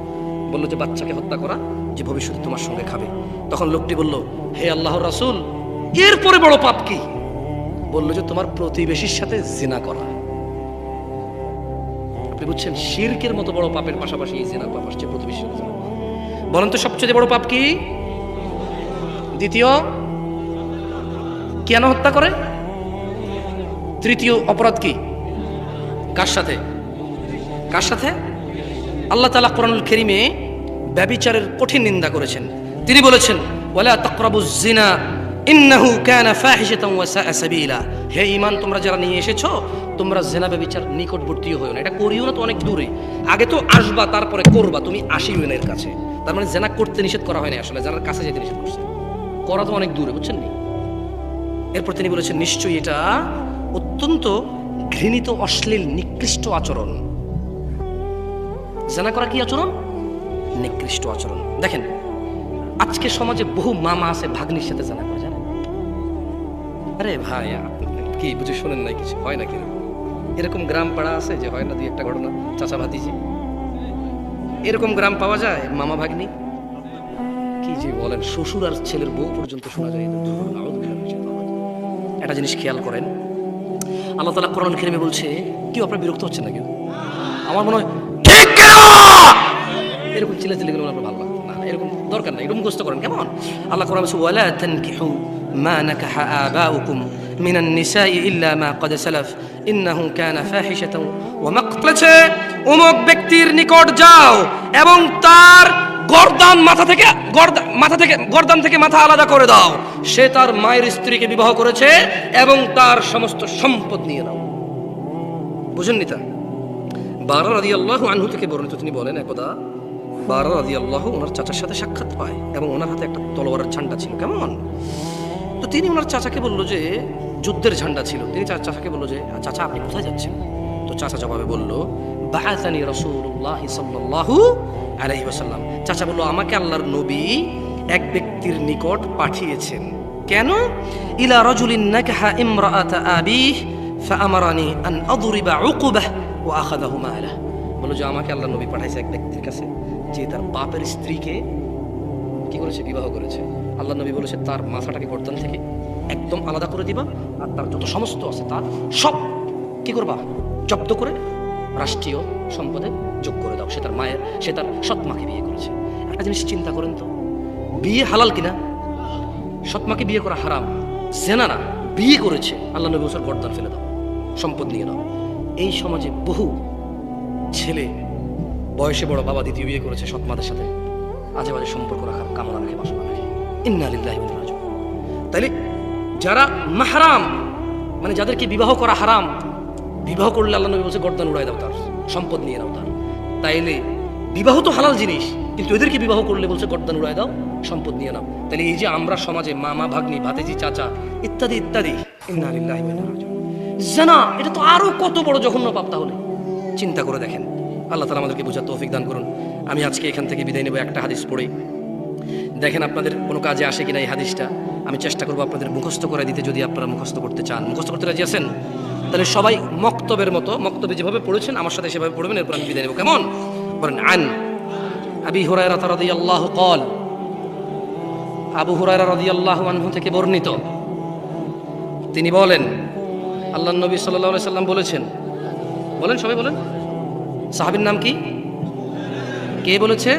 বললো যে বাচ্চাকে হত্যা করা, যে ভবিষ্যতে তোমার সঙ্গে খাবে। তখন লোকটি বলল, হে আল্লাহর রাসূল, এরপরে বড় পাপ কি? বললো যে তোমার প্রতিবেশীর সাথে জিনা করা। আপনি বুঝছেন, শিরকের মতো বড় পাপের পাশাপাশি এই জিনার পাপ আসছে, প্রতিবেশীর সাথে জিনা। বলেন তো সবচেয়ে বড় পাপ কি? দ্বিতীয়, কেন হত্যা করে? তৃতীয় অপরাধ কি? কার সাথে? কার সাথে? আল্লাহ তাআলা কোরআনুল কারীমে ব্যভিচারের কঠিন নিন্দা করেছেন। তিনি বলেছেন, ওয়ালা তাকরাবুজ জিনা ইন্নাহু কানা ফাহিশাতান ওয়া সাআ সাবিলা। হে ঈমান, তোমরা যারা নিয়ে এসেছো, তোমরা জিনা ব্যভিচার নিকটবর্তী হয়ো না। এটা করিও না তো অনেক দূরে, আগে তো আসবা তারপরে করবা, তুমি আসিও না এর কাছে। তার মানে জিনা করতে নিষেধ করা হয়নি, আসলে যারা কাছে যেতে নিষেধ করছে, করা তো অনেক দূরে। বুঝছেন নি? এরপর তিনি বলেছেন, নিশ্চয়ই এটা অত্যন্ত ঘৃণিত, অশ্লীল, নিকৃষ্ট আচরণ। জিনা করা কি আচরণ? নিকৃষ্ট আচরণ। দেখেন, আজকে সমাজে বহু মামা আছে ভাগ্নির সাথে জিনা করে, জানেন? আরে ভাই, কি বুঝে শোনেন নাই কিছু? হয় না কি এরকম গ্রাম পাড়া আছে যে হয় না দুই একটা ঘটনা? চাচা ভাতিজি, এরকম গ্রাম পাওয়া যায়। মামা ভাগ্নি, কি যে বলেন, শ্বশুর আর ছেলের বউ পর্যন্ত শোনা যায়। একটা জিনিস খেয়াল করেন, আল্লাহ তাআলা কোরআন কারীমে বলছে, কি আপনারা বিরক্ত হচ্ছেন না কেন? আমার মনে হয় ঠিক কেন এরকম চিল্লাচিল্লি করলে আপনার ভালো লাগতো না, এরকম দরকার নাই, এরকম মুখস্থ করেন কেমন? আল্লাহ কোরআনে বলেছে ওয়ালা তানকিহু মা নাকাহা আবাউকুম মিনান নিসাই ইল্লা মা ক্বাদ সালাফ ইন্নাহু কানা ফাহিশাতাও ওয়া মাকতাছে। অমুক ব্যক্তির নিকট যাও এবং তার গর্দান থেকে মাথা আলাদা করে দাও, সে তার মায়ের স্ত্রীকে বিবাহ করেছে এবং তার সমস্ত সম্পদ নিয়ে নাও। বুঝেননি তা? বারা রাদিয়াল্লাহু আনহু থেকে বর্ণিত, তিনি বলেন একদা বারা রাদিয়াল্লাহু ওনার চাচার সাথে সাক্ষাৎ পায় এবং ওনার হাতে একটা তলোয়ারের ঝান্ডা ছিল কেমন। তো তিনি ওনার চাচাকে বলল যে, যুদ্ধের ঝান্ডা ছিল, তিনি চাচাকে বলল যে চাচা আপনি কোথায় যাচ্ছেন? তো চাচা জবাবে বলল বাআসানি রাসূলুল্লাহ সাল্লাল্লাহু আলাইহি ওয়াসাল্লাম। চাচা বলল আমাকে আল্লাহর নবী এক ব্যক্তির নিকট পাঠিয়েছেন। কেন? ইলা রাজুলিন নাকাহা ইমরাআতা আবিহ ফাআমারানি আন আদরিবা উকুবাহ ওয়া আখাযাহু মালাহ। বলল যে আমাকে আল্লাহর নবী পাঠাইছে এক ব্যক্তির কাছে যে তার বাপের স্ত্রীকে কি করেছে? বিবাহ করেছে। আল্লাহ নবী বলেছে তার মাথাটাকে গর্দান থেকে একদম আলাদা করে দিবা আর তার যত সমস্ত আছে তার সব কি করবা? জব্দ করে রাষ্ট্রীয় সম্পদে যোগ করে দাও। সে তার মায়ের, সে তার সৎ মাকে বিয়ে করেছে। একটা জিনিস চিন্তা করেন তো, বিয়ে হালাল কিনা? সৎ মাকে বিয়ে করা হারাম, জেনা না, বিয়ে করেছে। আল্লাহ নবী বলেছেন গর্দান ফেলে দাও, সম্পদ নিয়ে নাও। এই সমাজে বহু ছেলে বয়সে বড় বাবা দ্বিতীয় বিয়ে করেছে সৎ মাদের সাথে, আজে বাজে সম্পর্ক রাখার কামনা রাখে, বাসনা রাখে। ইন্না লিল্লাহি ওয়া ইন্না ইলাইহি রাজিউন। তাইলে যারা মাহরাম, মানে যাদেরকে বিবাহ করা হারাম, বিবাহ করলে আল্লাহ নবী বলছে গর্দান উড়াই দাও, তার সম্পদ নিয়ে নাও তার। তাইলে বিবাহ তো হালাল জিনিস, কিন্তু এদেরকে বিবাহ করলে বলছে গর্দান উড়াই দাও, সম্পদ নিয়ে নাও। তাহলে এই যে আমরা সমাজে মামা ভাগ্নি ভাতিজি চাচা ইত্যাদি ইত্যাদি, ইন্না লিল্লাহি ওয়া ইন্না ইলাইহি রাজিউন, জানা, এটা তো আরো কত বড় জঘন্য পাপ। তাহলে চিন্তা করে দেখেন। আল্লাহ তাআলা আমাদেরকে বোঝার তৌফিক দান করুন। আমি আজকে এখান থেকে বিদায় নেব একটা হাদিস পড়ে। দেখেন আপনাদের কোনো কাজে আসে কিনা এই হাদিসটা। আমি চেষ্টা করবো আপনাদের মুখস্থ করে দিতে, যদি আপনারা মুখস্থ করতে চান। মুখস্থ করতে রাজি আছেন? তাহলে সবাই মক্তবের মতো, মক্তবে যেভাবে পড়েছেন আমার সাথে সেভাবে পড়বেন, এরপর আমি বিদায় নেব। কেমন? বলেন আন আবি হুরায়রা রাদিয়াল্লাহু ক্বাল, আবু হুরায়রা রাদিয়াল্লাহু আনহু থেকে বর্ণিত, তিনি বলেন আল্লাহর নবী সাল্লাল্লাহু আলাইহি সাল্লাম বলেছেন। বলেন, সবাই বলেন। সাহাবীর নাম কি? কে বলেছে?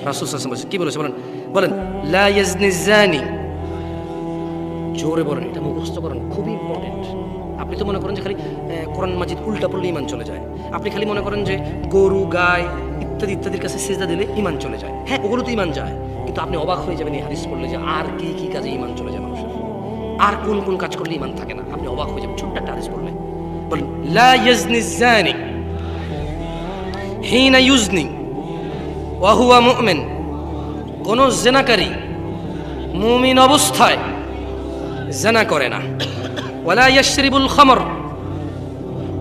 রাসূল সাল্লাল্লাহু আলাইহি ওয়াসাল্লাম কি বলেছে? বলেন বলেন লা ইয়াজনি জানি। জোরে বলেন, এটা মুখস্থ করেন, খুবই ইম্পর্টেন্ট। আপনি তো মনে করেন যে খালি কোরআন মাজিদ উল্টা পড়লে ইমান চলে যায়। আপনি খালি মনে করেন যে গরু গায় ইত্যাদি ইত্যাদির কাছে সিজদা দিলে ইমান চলে যায়। হ্যাঁ, ওগুলো তো ইমান যায়, কিন্তু আপনি অবাক হয়ে যাবেন এই হাদিস পড়লে যে আর কি কি কাজে ইমান চলে যায় মানুষের, আর কোন কোন কাজ করলে ইমান থাকে না। আপনি অবাক হয়ে যাবেন ছোট্ট একটা হাদিস পড়লে। বলেন লা ইয়াজনি জানি হিনা ইউজনি ওয়া হুয়া মুমিন। কোন জেনাকারী মুমিন অবস্থায় জেনা করে না। ওয়ালা ইয়াশরিবুল খামর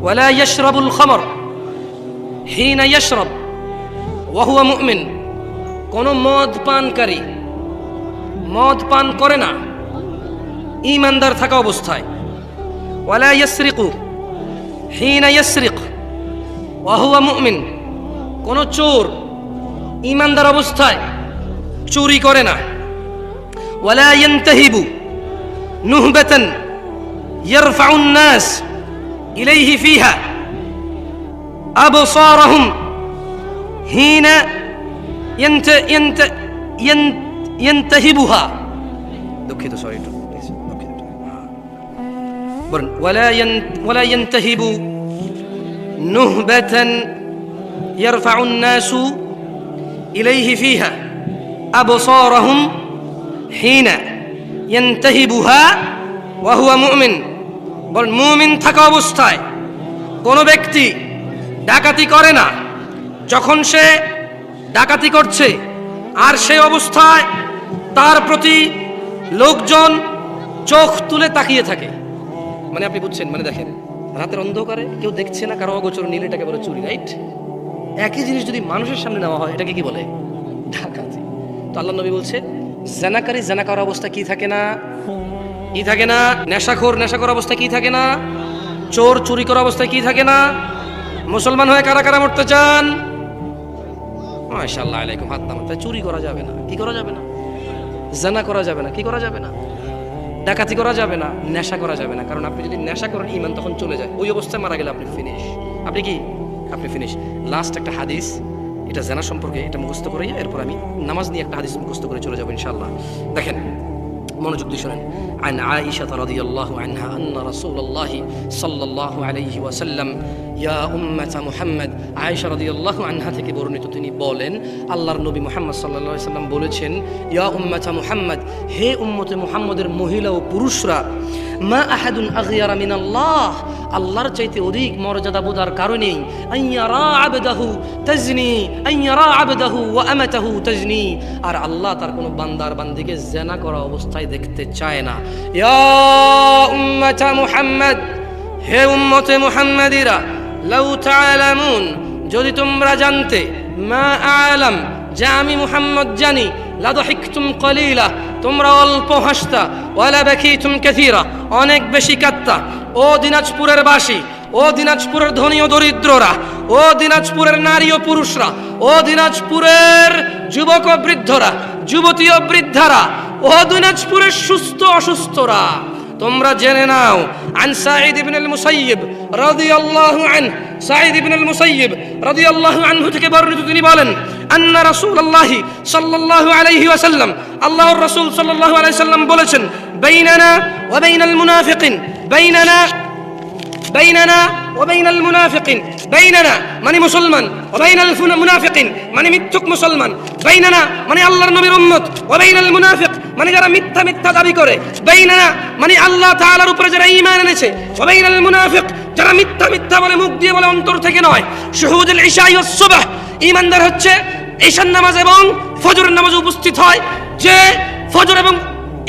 ওয়ালা ইয়াশরাবুল খামর হিনা ইয়াশরাব ওয়া হুয়া মুমিন। কোন মদ পানকারী মদ পান করে না ঈমানদার থাকা অবস্থায়। ওয়ালা ইয়াসরিকু হিনা ইয়াসরিক ওয়া হুয়া মুমিন। কোন চোর ঈমানদার অবস্থায় চুরি করে না। ওয়ালা ইয়ানতাহিবু নুহবাতান ইয়ারফাউন নাস ইলাইহি ফিহা আবসারহুম হিনা ইয়ানতাহিবুহা। দুঃখিত, সরি, বলেন ওয়ালা ইয়ানতাহিবু নুহবাতান ইয়ারফাউন নাসু ইলাইহি ফিহা আবসারহুম হিনা ইয়ানতাহিবুহা ওয়া হুয়া মুমিন। বলেন মুমিন থাকা অবস্থায় কোন ব্যক্তি ডাকাতি করে না। যখন সে ডাকাতি করছে আর সেই অবস্থায় তার প্রতি লোকজন চোখ তুলে তাকিয়ে থাকে, মানে আপনি বুঝছেন, মানে দেখেন রাতের অন্ধকারে কেউ দেখছে না, কারো অগোচর নীল, এটাকে বলে চুরি, রাইট? একই জিনিস যদি মানুষের সামনে নেওয়া হয় এটাকে কি বলে? ডাকাতি। তো আল্লাহ নবী বলছে জানাকারী জানা করার অবস্থা কি থাকে না? কি থাকে না? নেশাখোর নেশা করার অবস্থা কি থাকে না? চোর চুরি করার অবস্থায় কি থাকে না? মুসলমান হয়ে কারা কারা মরতে চান? মাশাআল্লাহ আলাইকুম, হাত নামান। তাই চুরি করা যাবে না, কি করা যাবে না? জানা করা যাবে না, কি করা যাবে না? ডাকাতি করা যাবে না, নেশা করা যাবে না। কারণ আপনি যদি নেশা করেন ঈমান তখন চলে যায়, ওই অবস্থায় মারা গেলে আপনি ফিনিশ। আপনি কি? আপনি ফিনিশ। লাস্ট একটা হাদিস, এটা জেনা সম্পর্কে এটা মুখস্থ করে এরপর আমি নামাজ নিয়ে একটা হাদিস মুখস্থ করে চলে যাবো ইনশাআল্লাহ। দেখেন, মনোযোগ দিয়ে শোনেন। عن عائشة رضي الله عنها أن رسول الله صلى الله عليه وسلم يا أمة محمد عائشة رضي الله عنها থেকে বর্ণিত, তিনি বলেন আল্লাহর নবী মুহাম্মদ সাল্লাল্লাহু আলাইহি ওয়াসাল্লাম বলেছেন, ইয়া উম্মাতা মুহাম্মদ, হে উম্মতে মুহাম্মদের মহিলা ও পুরুষরা, মা আহাদুন আগয়ারা মিনাল্লাহ, আল্লাহর চাইতে অধিক মর্যাদা বোধার কারণেই আইয়ারা আবদাহু তাজনি, আইয়ারা আবদাহু ওয়া আমাতাহু তাজনি, আর আল্লাহ তার কোনো বান্দার বান্দিকে জিনা করা অবস্থায় দেখতে চায় না। ইয়া উম্মাতা মুহাম্মদ, হে উম্মতে মুহাম্মাদিরা, লাউ তাআলামুন, যদি তোমরা জানতে, মা আলাম, যা আমি মুহাম্মদ জানি, লাদহিকতুম কলিলা, তোমরা অল্প হাসতা, ওয়ালা বাকিতুম কাসীরা, অনেক বেশি কাঁদতা। ও দিনাজপুরের বাসী, ও দিনাজপুরের ধনী ও দরিদ্ররা, ও দিনাজপুরের নারী ও পুরুষরা, ও দিনাজপুরের যুবক ও বৃদ্ধরা, যুবতী ও বৃদ্ধারা, ও দিনাজপুরের সুস্থ অসুস্থরা, তোমরা জেনে নাও। আন সাঈদ ইবনে আল মুসাইয়িব রাদিয়াল্লাহু আনহু, সাঈদ ইবনে আল মুসাইয়িব রাদিয়াল্লাহু আনহু থেকে বর্ণিত, তিনি বলেন, আন্না রাসূলুল্লাহি সাল্লাল্লাহু আলাইহি ওয়াসাল্লাম, আল্লাহর রাসূল সাল্লাল্লাহু আলাইহি ওয়াসাল্লাম বলেছেন, বাইনানা ওয়া বাইনাল মুনাফিকিন, বাইনানা ওয়া বাইনাল মুনাফিকিন, বাইনানা মানে মুসলমান, ওয়া বাইনাল মুনাফিকিন মানে মিথ্যুক মুসলমান, বাইনানা মানে আল্লাহর নবীর উম্মত, ওয়া বাইনাল মুনাফিক মানে যারা মিথ্যা দাবি করে, বাইনানা মানে আল্লাহ তাআলার উপরে যারা ঈমান এনেছে, ওয়া বাইনাল মুনাফিক যারা মিথ্যা বলে, মুখ দিয়ে বলে, অন্তর থেকে নয়। শুহুদুল ইশা ওয়াস সুবহ, ঈমানদার হচ্ছে ঈশার নামাজ এবং ফজরের নামাজে উপস্থিত হয়। যে ফজর এবং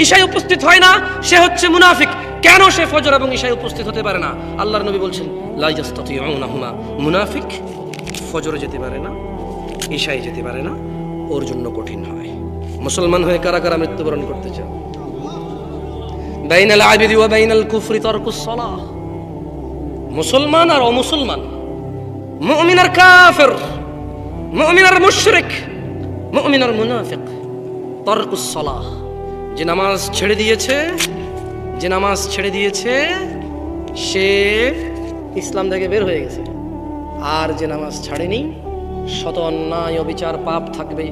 ঈশায় উপস্থিত হয় না সে হচ্ছে মুনাফিক। কেন সে ফজর এবং ঈশায় উপস্থিত হতে পারে না? আল্লাহর নবী বলছেন, লা ইয়াস্তাতিউনাহুমা, মুনাফিক ফজরে যেতে পারে না, ঈশায় যেতে পারে না, ওর জন্য কঠিন হয়। মুসলমান হয়ে কারা কারা মৃত্যুবরণ করতে চাও? বাইনাল আবিদি ওয়া বাইনাল কুফরি তারকুস সালাহ, মুসলমান আর অমুসলমান, মুমিন আর কাফির, মুমিন আর মুশরিক, মুমিন আর মুনাফিক, তারকুস সালাহ, যে নামাজ ছেড়ে দিয়েছে সে ইসলাম থেকে বের হয়ে গেছে। আর যে নামাজ ছাড়েনি, শত অন্যায় অবিচার পাপ থাকবে,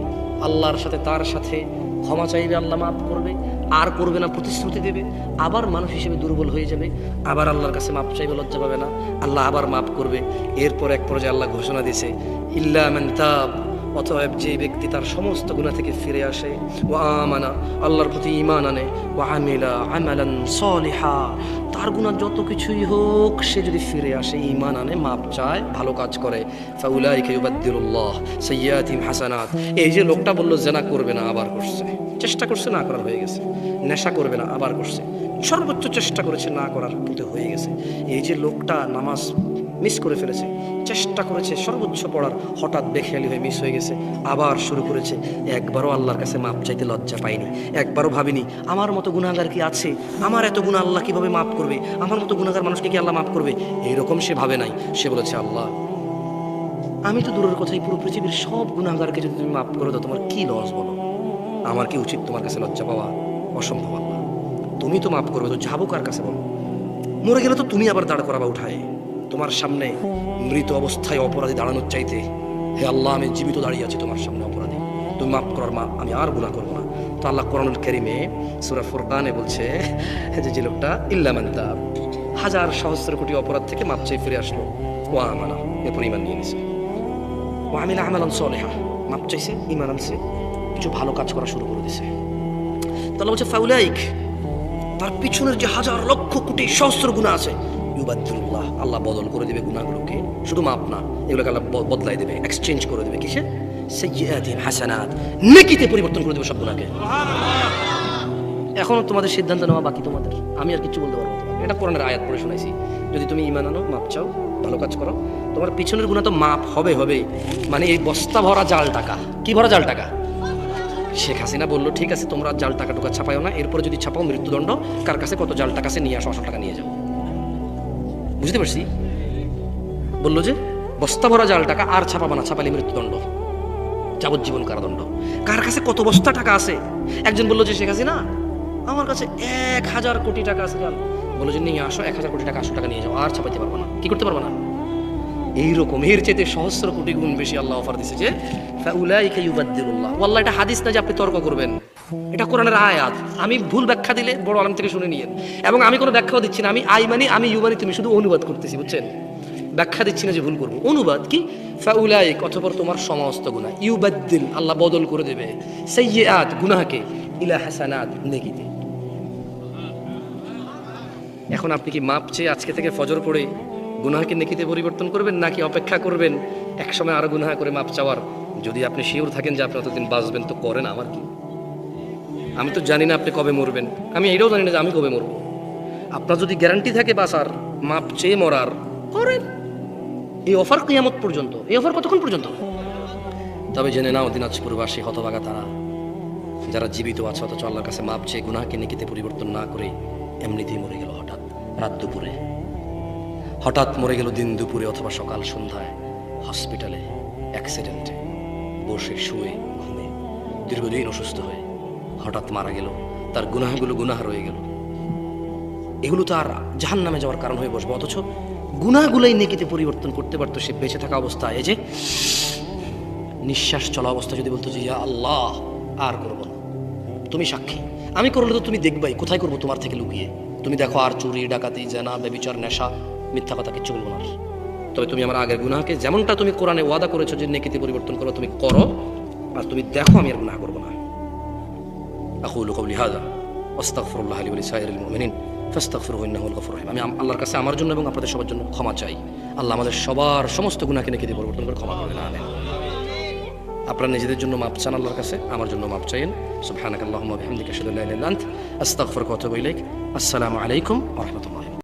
আল্লাহর সাথে তার সাথে ক্ষমা চাইবে, আল্লাহ মাফ করবে, আর করবে না প্রতিশ্রুতি দেবে, আবার মানুষ হিসেবে দুর্বল হয়ে যাবে, আবার আল্লাহর কাছে মাপ চাইবে, লজ্জা পাবে না, আল্লাহ আবার মাফ করবে। এরপর এক পর্যায়ে আল্লাহ ঘোষণা দিয়েছে, ইল্লা মান তাব, অতএব যে ব্যক্তি তার সমস্ত গুনাহ থেকে ফিরে আসে, ওয়া আমানা, আল্লাহর প্রতি ঈমান আনে, ওয়া আমিলা আমালান সালিহা, তার গুনাহ যত কিছুই হোক সে যদি ফিরে আসে, ঈমান আনে, মাপ চায়, ভালো কাজ করে, ফাউলাইকা ইউবাদদিলুল্লাহ সাইয়্যাতিহিম হাসানাত। এই যে লোকটা বলল জিনা করবে না, আবার করছে, চেষ্টা করছে, না করার হয়ে গেছে, নেশা করবে না, আবার করছে, সর্বোচ্চ চেষ্টা করেছে, না করার কিন্তু হয়ে গেছে। এই যে লোকটা নামাজ মিস করে ফেলেছে, চেষ্টা করেছে সর্বোচ্চ পড়ার, হঠাৎ বেখেয়ালি হয়ে মিস হয়ে গেছে, আবার শুরু করেছে, একবারও আল্লাহর কাছে মাপ চাইতে লজ্জা পায়নি, একবারও ভাবিনি আমার মতো গুনাহগার কি আছে, আমার এত গুনাহ আল্লাহ কিভাবে মাফ করবে, আমার মতো গুনাহগার মানুষকে কি আল্লাহ মাফ করবে, এইরকম সে ভাবে নাই। সে বলেছে, আল্লাহ আমি তো দূরের কথাই, পুরো পৃথিবীর সব গুনাহগারকে যদি তুমি মাফ করে দাও, তোমার কি লস বলো, আমার কি উচিত তোমার কাছে লজ্জা পাওয়া? অসম্ভব আল্লাহ, তুমি তো মাফ করবে, তো যাবো কার কাছে বলো? মরে গেলে তো তুমি আবার দাঁড় করাবা উঠায়, তোমার সামনে মৃত অবস্থায় অপরাধী দাঁড়ানোর চাইতে, হে আল্লাহ আমি জীবিত দাঁড়িয়ে আছি তোমার সামনে অপরাধী, তুমি মাফ করার মা, আমি আর গুনাহ করবো না। তো আল্লাহ কোরআনুল কারীমে সূরা ফুরকানে বলছে যে লোকটা ইল্লা মান তাব, হাজার সহস্র কোটি অপরাধ থেকে মাপ চেয়ে ফিরে আসলো, ওয়া আমানা, এরপর ঈমান নিয়ে নিয়েছে, ওয়া আমিলা আমালান সালিহা, মাপ চাইছে, ঈমান আনছে, কিছু ভালো কাজ করা শুরু করে দিয়েছে। তো আল্লাহ বলছে, ফাউলাইক, তার পিছনের যে হাজার লক্ষ কোটি সহস্র গুনাহ আছে, ইউবাদদিলুল্লাহ, আল্লাহ বদল করে দেবে গুনাহগুলোকে, শুধু মাপ না, এগুলোকে আল্লাহ বদলাই দেবে, এক্সচেঞ্জ করে দেবে, কিসে? সাইয়্যাতিহিম হাসানাত, নেকিতে পরিবর্তন করে দেবে সব গুনাহকে। এখনো তোমাদের সিদ্ধান্ত নেওয়া বাকি, তোমাদের, আমি আর কিছু বলতে পারবো না। এটা কোরআনের আয়াত পড়ে শোনাইছি, যদি তুমি ঈমান আনো, মাপ চাও, ভালো কাজ করো, তোমার পিছনের গুনাহ তো মাপ হবে। মানে এই বস্তা ভরা জাল টাকা, কি ভরা জাল টাকা? শেখ হাসিনা বললো, ঠিক আছে তোমরা জাল টাকা টুকা ছাপাও না, এরপরে যদি ছাপাও মৃত্যুদণ্ড, কার কাছে কত জাল টাকা আছে নিয়ে আসো, 800 টাকা নিয়ে যাও। বুঝতে পারছি? বললো যে বস্তা ভরা জাল টাকা আর ছাপাবা না, ছাপালে মৃত্যুদণ্ড, যাবজ্জীবন কারাদণ্ড। কার কাছে কত বস্তা টাকা আছে? একজন বললো যে শেখ হাসিনা আমার কাছে 1000 কোটি টাকা আছে জাল, বললো যে নিয়ে আসো 1000 কোটি টাকা, 800 টাকা নিয়ে যাও, আর ছাপাইতে পারবো না। কি করতে পারবো না? এইরকম এর চাইতে সহস্র কোটি গুণ বেশি আল্লাহ অফার দিছে যে ফাউলাইকা ইউবাদদিলুল্লাহ। ওয়াল্লাহ এটা হাদিস না যে আপনি তর্ক করবেন, এটা কোরআনের আয়াত। আমি ভুল ব্যাখ্যা দিলে বড় আলেম থেকে শুনে নিয়েন, এবং আমি কোনো ব্যাখ্যাও দিচ্ছি না। আমি আই মানি, আমি ইউ মানি, তুমি শুধু অনুবাদ করতেছি, বুঝছেন? ব্যাখ্যা দিচ্ছি না যে ভুল করবো। অনুবাদ কি? ফাউলাইক অতঃপর তোমার সমস্ত গুনাহ, ইউবাদদিল আল্লাহ বদল করে দেবে, সাইয়্যাত গুনাহকে, ইলা হাসানাত নেকিতে। এখন আপনি কি মাপ চেয়ে আজকে থেকে ফজর পড়ে গুনাহকে নেকিতে পরিবর্তন করবেন, নাকি অপেক্ষা করবেন এক সময় আরো গুনাহ করে মাপ চাওয়ার? যদি আপনি শিওর থাকেন যে আপনি অতদিন বাঁচবেন তো করেন, আমার কি? আমি তো জানি না আপনি কবে মরবেন, আমি এটাও জানি না যে আমি কবে মরবো। আপনার যদি গ্যারান্টি থাকে বাঁচার, মাপ চেয়ে মরার, করেন। এই অফার কিয়ামত পর্যন্ত, এই অফার কতক্ষণ পর্যন্ত? তবে জেনে নাও দিনাজপুরবাসী হতভাগা তারা যারা জীবিত আছে অথচ আল্লাহর কাছে মাপ চেয়ে গুনাহকে নেকিতে পরিবর্তন না করে এমনিতেই মরে গেল হঠাৎ রাত দুপুরে, হঠাৎ মরে গেল দিন দুপুরে অথবা সকাল সন্ধ্যায়, হসপিটালে, অ্যাক্সিডেন্টে, বসে শুয়ে ঘুমে, দীর্ঘদিন অসুস্থ হয়ে হঠাৎ মারা গেল। তার গুনাহগুলো গুনাহ রয়ে গেল, এগুলো তো আর জাহান্নামে যাওয়ার কারণ হয়ে বসবে। অথচ গুনাহগুলোই নেকিতে পরিবর্তন করতে পারতো সে বেঁচে থাকা অবস্থায়। এই যে নিঃশ্বাস চলা অবস্থা যদি বলতো যে ইয়া আল্লাহ আর করবো না, তুমি সাক্ষী, আমি করলে তো তুমি দেখবাই, কোথায় করবো তোমার থেকে লুকিয়ে? তুমি দেখো আর চুরি ডাকাতি জেনা ব্যভিচার নেশা মিথ্যা কথা কিচ্ছু বলবো না। তবে তুমি আমার আগের গুনাহকে যেমনটা তুমি কোরআনে ওয়াদা করেছো যে নেকিতে পরিবর্তন করো, তুমি করো, আর তুমি দেখো আমি আর গুনাহ করবো না। আকুলু কওলি হাযা ওয়াস্তাগফিরুল্লাহ লি ওয়া লিসাইরিল মুমিনিন ফাস্তাগফিরুহু ইন্নাহু আল গফুরুর রহিম। আমি আল্লাহর কাছে আমার জন্য এবং আপনাদের সবার জন্য ক্ষমা চাই। আল্লাহ আমাদের সবার সমস্ত গুনাহকে নেকিতে পরিবর্তন করে ক্ষমা করে আনেন। আপনারা নিজেদের জন্য মাপ চান আল্লাহর কাছে, আমার জন্য মাপ চাইেন। সুবহানাকাল্লাহুম্মা ওয়া বিহামদিকা আশহাদু আল্লা ইলাহা ইল্লা আনতা আস্তাগফিরুকা ওয়া আতুবু ইলাইক। আসসালামু আলাইকুম ওয়া রাহমাতুল্লাহ।